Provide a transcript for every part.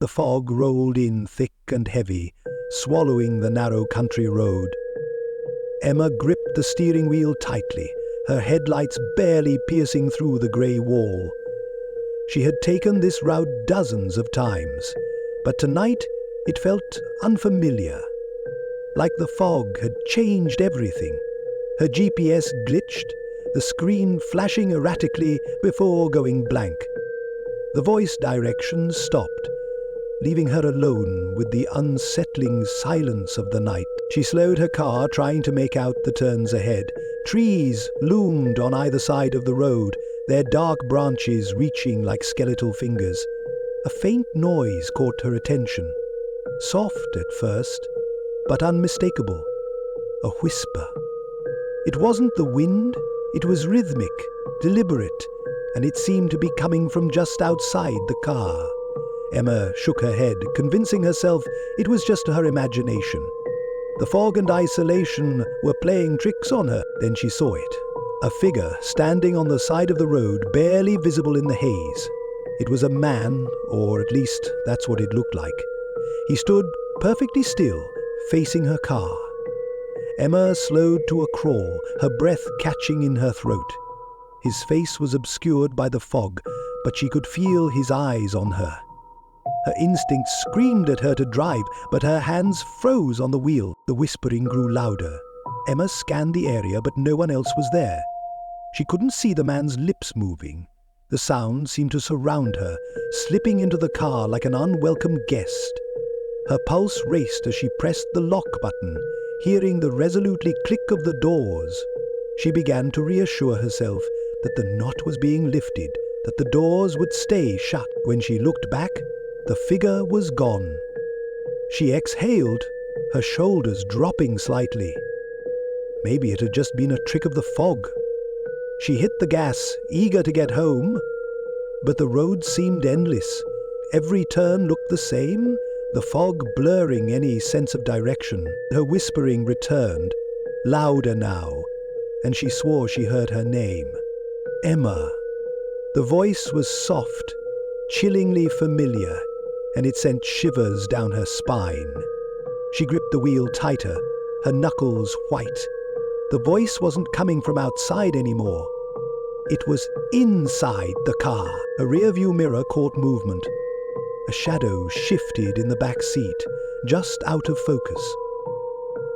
The fog rolled in thick and heavy, swallowing the narrow country road. Emma gripped the steering wheel tightly, her headlights barely piercing through the grey wall. She had taken this route dozens of times, but tonight it felt unfamiliar. Like the fog had changed everything. Her GPS glitched, the screen flashing erratically before going blank. The voice directions stopped, leaving her alone with the unsettling silence of the night. She slowed her car, trying to make out the turns ahead. Trees loomed on either side of the road, their dark branches reaching like skeletal fingers. A faint noise caught her attention. Soft at first, but unmistakable. A whisper. It wasn't the wind, it was rhythmic, deliberate, and it seemed to be coming from just outside the car. Emma shook her head, convincing herself it was just her imagination. The fog and isolation were playing tricks on her. Then she saw it. A figure standing on the side of the road, barely visible in the haze. It was a man, or at least that's what it looked like. He stood perfectly still, facing her car. Emma slowed to a crawl, her breath catching in her throat. His face was obscured by the fog, but she could feel his eyes on her. Her instincts screamed at her to drive, but her hands froze on the wheel. The whispering grew louder. Emma scanned the area, but no one else was there. She couldn't see the man's lips moving. The sound seemed to surround her, slipping into the car like an unwelcome guest. Her pulse raced as she pressed the lock button, hearing the resolutely click of the doors. She began to reassure herself that the knot was being lifted, that the doors would stay shut. When she looked back, the figure was gone. She exhaled, her shoulders dropping slightly. Maybe it had just been a trick of the fog. She hit the gas, eager to get home. But the road seemed endless. Every turn looked the same, the fog blurring any sense of direction. Her whispering returned, louder now, and she swore she heard her name. Emma. The voice was soft, chillingly familiar, and it sent shivers down her spine. She gripped the wheel tighter, her knuckles white. The voice wasn't coming from outside anymore. It was inside the car. A rearview mirror caught movement. A shadow shifted in the back seat, just out of focus.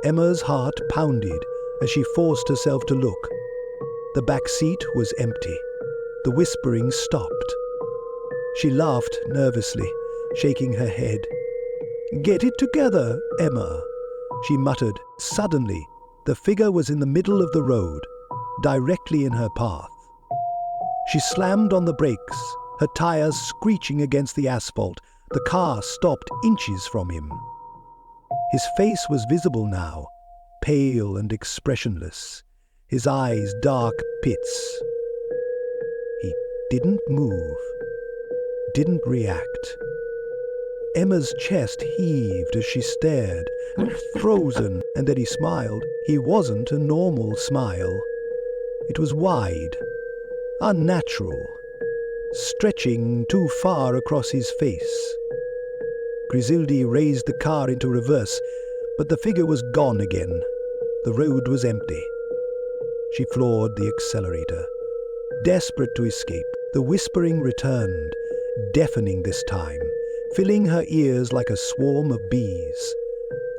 Emma's heart pounded as she forced herself to look. The back seat was empty. The whispering stopped. She laughed nervously, shaking her head. "Get it together, Emma," she muttered. Suddenly, the figure was in the middle of the road, directly in her path. She slammed on the brakes, her tires screeching against the asphalt. The car stopped inches from him. His face was visible now, pale and expressionless, his eyes dark pits. He didn't move, didn't react. Emma's chest heaved as she stared, frozen, and then he smiled. He wasn't a normal smile. It was wide, unnatural, stretching too far across his face. Grisildi raised the car into reverse, but the figure was gone again. The road was empty. She floored the accelerator, desperate to escape. The whispering returned, deafening this time, filling her ears like a swarm of bees.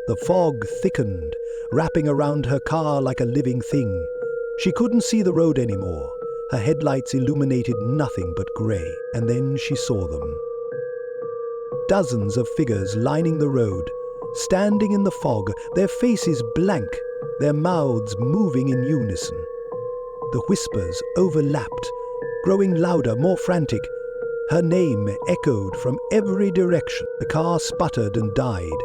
The fog thickened, wrapping around her car like a living thing. She couldn't see the road anymore. Her headlights illuminated nothing but grey, and then she saw them. Dozens of figures lining the road, standing in the fog, their faces blank, their mouths moving in unison. The whispers overlapped, growing louder, more frantic. Her name echoed from every direction. The car sputtered and died.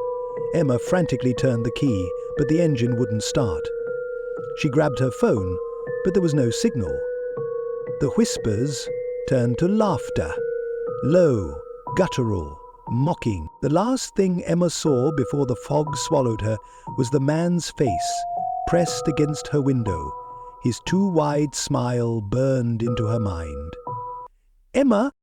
Emma frantically turned the key, but the engine wouldn't start. She grabbed her phone, but there was no signal. The whispers turned to laughter, low, guttural, mocking. The last thing Emma saw before the fog swallowed her was the man's face, pressed against her window. His too wide smile burned into her mind. "Emma!"